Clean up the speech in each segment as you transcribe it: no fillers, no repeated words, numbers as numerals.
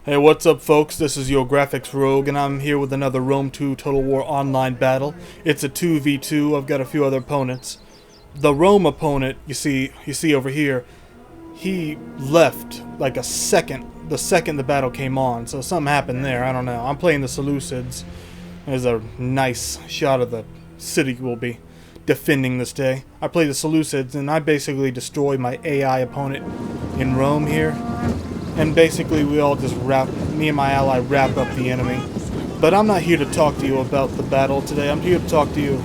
Hey, what's up folks? This is your Graphics Rogue and I'm here with another Rome 2 Total War Online battle. It's a 2v2. I've got a few other opponents. The Rome opponent, you see over here, he left like the second the battle came on, so something happened there. I don't know. I'm playing the Seleucids. There's a nice shot of the city we'll be defending this day. I play the Seleucids and I basically destroy my AI opponent in Rome here. And basically we all just me and my ally wrap up the enemy. But I'm not here to talk to you about the battle today. I'm here to talk to you,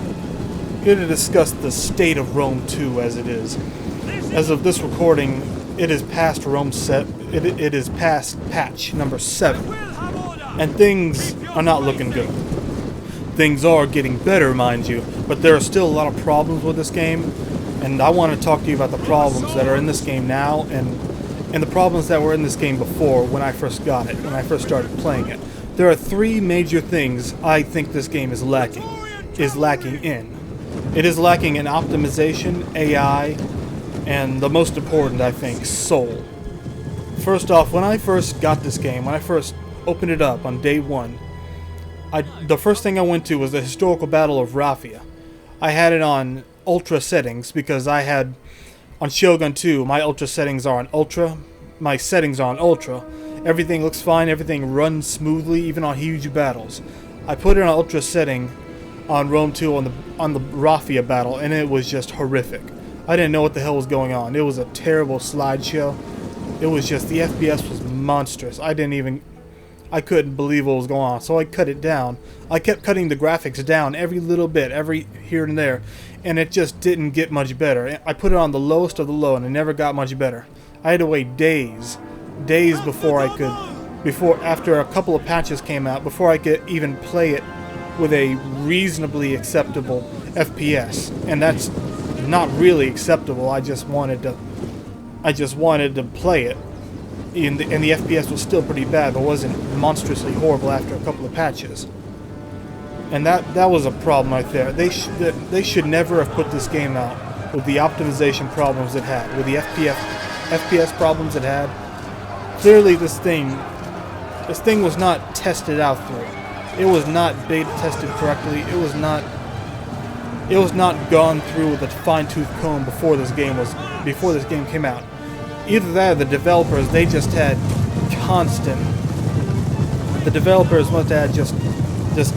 here to discuss the state of Rome 2 as it is. As of this recording, it is past it is past patch number 7. And things are not looking good. Things are getting better, mind you, but there are still a lot of problems with this game. And I want to talk to you about the problems that are in this game now and the problems that were in this game before when I first got it, when I first started playing it. There are 3 major things I think this game is lacking in. It is lacking in optimization, AI, and the most important, I think, soul. First off, when I first got this game, when I first opened it up on day 1, the first thing I went to was the historical battle of Raphia. I had it on ultra settings because I had on Shogun 2, my ultra settings are on ultra. My settings are on ultra. Everything looks fine. Everything runs smoothly, even on huge battles. I put it on ultra setting on Rome 2 on the Raphia battle, and it was just horrific. I didn't know what the hell was going on. It was a terrible slideshow. It was just, the FPS was monstrous. I couldn't believe what was going on, so I cut it down. I kept cutting the graphics down every little bit, every here and there, and it just didn't get much better. I put it on the lowest of the low, and it never got much better. I had to wait days before after a couple of patches came out, before I could even play it with a reasonably acceptable FPS, and that's not really acceptable. I just wanted to play it. And the FPS was still pretty bad, but wasn't monstrously horrible after a couple of patches. And that was a problem right there. They should never have put this game out with the optimization problems it had, with the FPS problems it had. Clearly, this thing was not tested out through. It was not beta tested correctly. It was not gone through with a fine-tooth comb before this game came out. Either that or the developers, they just had the developers must have had just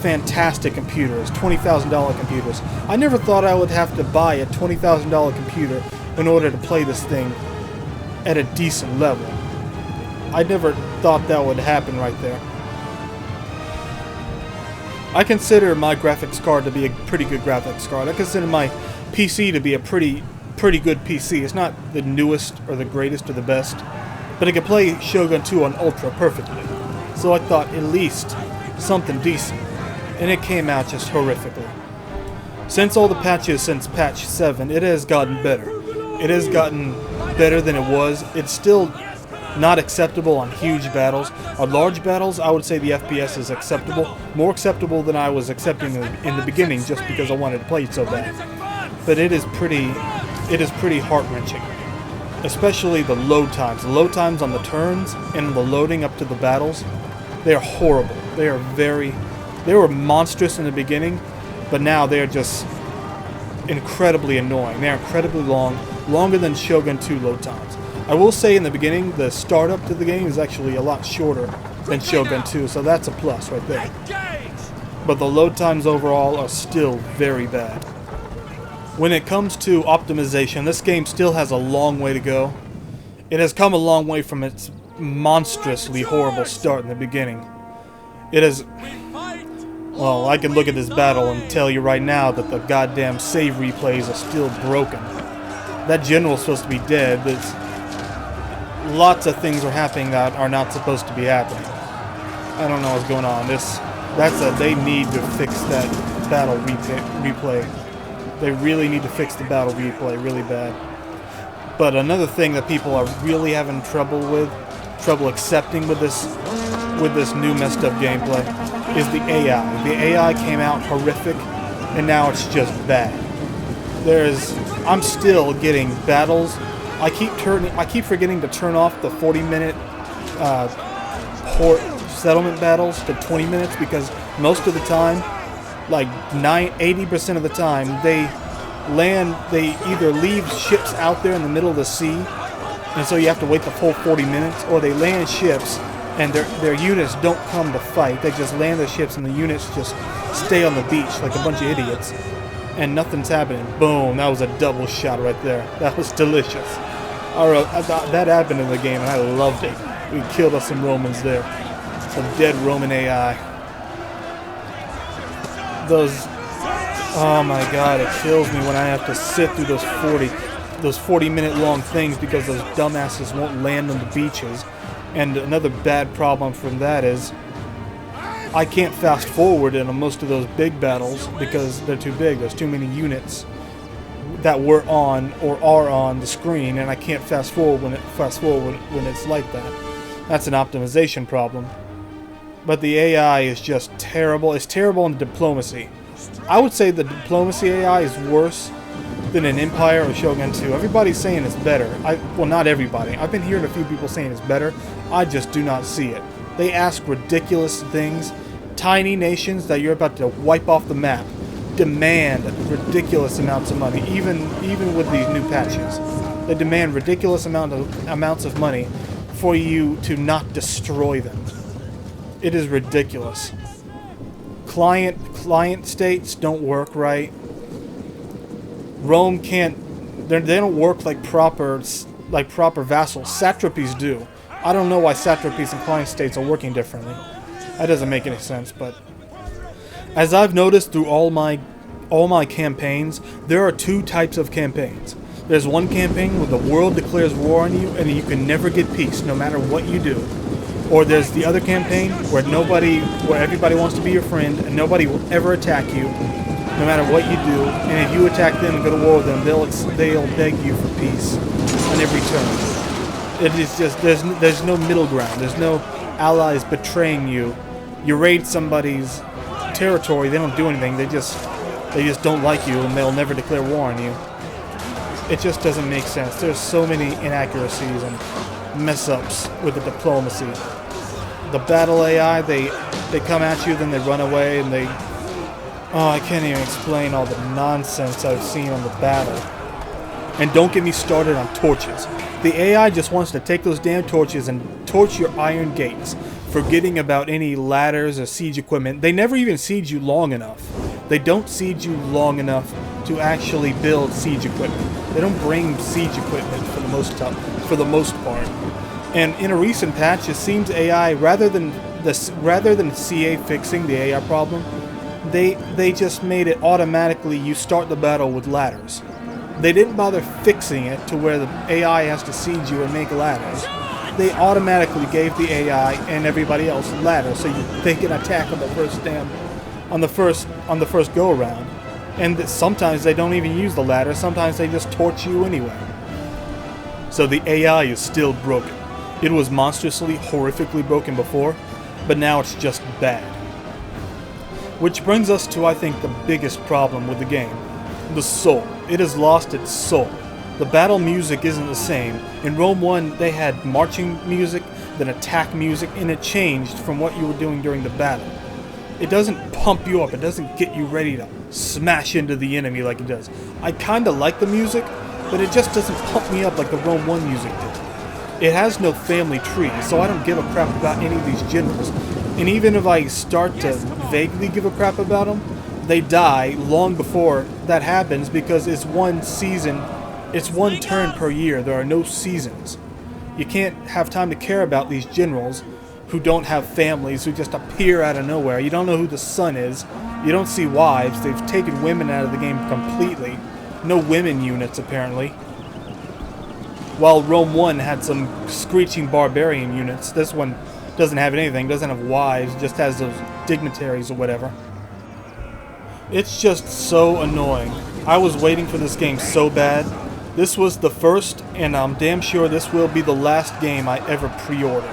fantastic computers, $20,000 computers. I never thought I would have to buy a $20,000 computer in order to play this thing at a decent level. I never thought that would happen right there. I consider my graphics card to be a pretty good graphics card. I consider my PC to be a pretty good PC. It's not the newest or the greatest or the best, but it can play Shogun 2 on Ultra perfectly. So I thought at least something decent, and it came out just horrifically. Since all the patches since patch 7, it has gotten better. It has gotten better than it was. It's still not acceptable on huge battles. On large battles, I would say the FPS is acceptable, more acceptable than I was accepting in the beginning, just because I wanted to play it so bad. But it is pretty heart-wrenching, especially the load times. The load times on the turns and the loading up to the battles, they are horrible. They were monstrous in the beginning, but now they are just incredibly annoying. They are incredibly long, longer than Shogun 2 load times. I will say in the beginning, the startup to the game is actually a lot shorter than Shogun 2, so that's a plus right there. But the load times overall are still very bad. When it comes to optimization, this game still has a long way to go. It has come a long way from its monstrously horrible start in the beginning. It has... Well, I can look at this battle and tell you right now that the goddamn save replays are still broken. That general's supposed to be dead, but lots of things are happening that are not supposed to be happening. I don't know what's going on. They need to fix that battle replay. They really need to fix the battle replay really bad. But another thing that people are really having trouble accepting with this new messed up gameplay is the AI. The AI came out horrific, and now it's just bad. I'm still getting battles. I keep forgetting to turn off the 40-minute port settlement battles to 20 minutes because most of the time, like 80% of the time, they either leave ships out there in the middle of the sea, and so you have to wait the full 40 minutes, or they land ships and their units don't come to fight. They just land the ships and the units just stay on the beach like a bunch of idiots, and nothing's happening. Boom, that was a double shot right there. That was delicious. That happened in the game and I loved it. We killed us some Romans there. Some dead Roman AI. Oh my god, it kills me when I have to sit through those 40-minute long things because those dumbasses won't land on the beaches. And another bad problem from that is I can't fast forward in most of those big battles because they're too big. There's too many units that were on or are on the screen, and I can't fast forward when it's like that. That's an optimization problem. But the AI is just terrible. It's terrible in diplomacy. I would say the diplomacy AI is worse than an Empire or Shogun 2. Everybody's saying it's better. Well, not everybody. I've been hearing a few people saying it's better. I just do not see it. They ask ridiculous things. Tiny nations that you're about to wipe off the map demand ridiculous amounts of money, even with these new patches. They demand ridiculous amounts of money for you to not destroy them. It is ridiculous. Client states don't work right. Rome can't. They don't work like proper vassals. Satrapies do. I don't know why satrapies and client states are working differently. That doesn't make any sense. But as I've noticed through all my campaigns, there are two types of campaigns. There's one campaign where the world declares war on you and you can never get peace, no matter what you do. Or there's the other campaign where everybody wants to be your friend and nobody will ever attack you, no matter what you do. And if you attack them and go to war with them, they'll beg you for peace on every turn. It is just there's no middle ground. There's no allies betraying you. You raid somebody's territory, they don't do anything. They just don't like you and they'll never declare war on you. It just doesn't make sense. There's so many inaccuracies and mess-ups with the diplomacy. The battle AI, they come at you, then they run away, and I can't even explain all the nonsense I've seen on the battle. And don't get me started on torches. The AI just wants to take those damn torches and torch your iron gates, forgetting about any ladders or siege equipment. They never even siege you long enough. They don't siege you long enough to actually build siege equipment. They don't bring siege equipment for the most part. And in a recent patch, it seems AI, rather than CA fixing the AI problem, they just made it automatically you start the battle with ladders. They didn't bother fixing it to where the AI has to siege you and make ladders. They automatically gave the AI and everybody else ladders so they can attack on the first go around. And sometimes they don't even use the ladder. Sometimes they just torch you anyway. So the AI is still broken. It was monstrously, horrifically broken before, but now it's just bad. Which brings us to, I think, the biggest problem with the game. The soul. It has lost its soul. The battle music isn't the same. In Rome 1, they had marching music, then attack music, and it changed from what you were doing during the battle. It doesn't pump you up. It doesn't get you ready to smash into the enemy like it does. I kinda like the music, but it just doesn't pump me up like the Rome 1 music did. It has no family tree, so I don't give a crap about any of these generals. And even if I start to vaguely give a crap about them, they die long before that happens because it's one season, it's one turn per year. There are no seasons. You can't have time to care about these generals who don't have families, who just appear out of nowhere. You don't know who the son is. You don't see wives. They've taken women out of the game completely. No women units, apparently. While Rome 1 had some screeching barbarian units, this one doesn't have anything, doesn't have wives, just has those dignitaries or whatever. It's just so annoying. I was waiting for this game so bad. This was the first, and I'm damn sure this will be the last game I ever pre-ordered.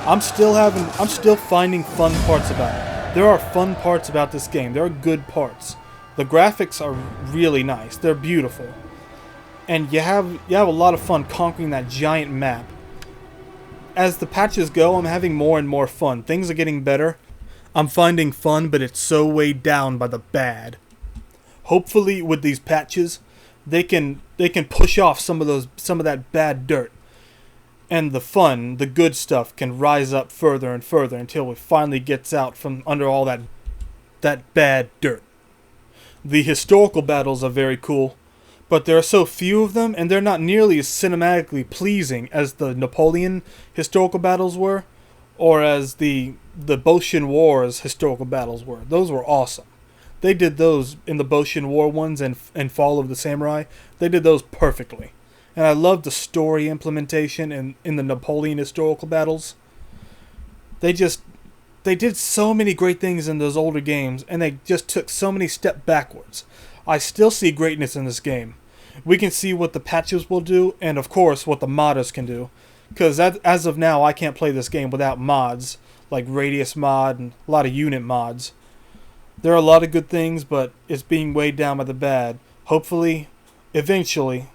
I'm still finding fun parts about it. There are fun parts about this game. There are good parts. The graphics are really nice. They're beautiful. And you have a lot of fun conquering that giant map. as the patches go, I'm having more and more fun. Things are getting better. I'm finding fun, but it's so weighed down by the bad. Hopefully, with these patches, they can push off some of that bad dirt, and the fun, the good stuff, can rise up further and further until it finally gets out from under all that bad dirt. The historical battles are very cool, but there are so few of them, and they're not nearly as cinematically pleasing as the Napoleon historical battles were, or as the Boshin Wars historical battles were. Those were awesome. They did those in the Boshin War ones and Fall of the Samurai. They did those perfectly. And I love the story implementation in the Napoleon historical battles. They did so many great things in those older games, and they just took so many steps backwards. I still see greatness in this game. We can see what the patches will do, and of course what the modders can do. Because as of now, I can't play this game without mods, like Radius mod and a lot of unit mods. There are a lot of good things, but it's being weighed down by the bad. Hopefully, eventually,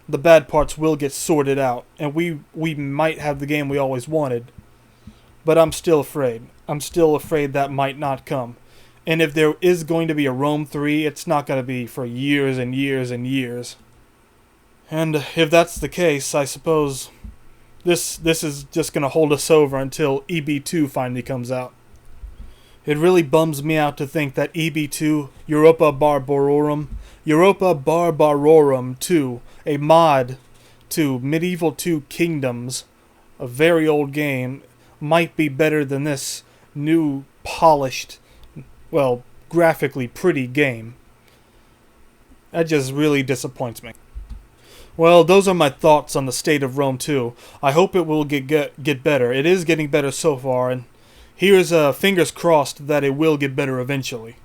the bad parts will get sorted out, and we might have the game we always wanted. But I'm still afraid. I'm still afraid that might not come. And if there is going to be a Rome 3, it's not going to be for years and years and years. And if that's the case, I suppose this is just going to hold us over until EB2 finally comes out. It really bums me out to think that EB2, Europa Barbarorum 2, a mod to Medieval 2 Kingdoms, a very old game, might be better than this new, polished, well, graphically pretty game. That just really disappoints me. Well, those are my thoughts on the state of Rome 2. I hope it will get better. It is getting better so far, and here's fingers crossed that it will get better eventually.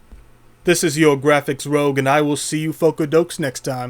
This is your Graphics Rogue, and I will see you Focodokes next time.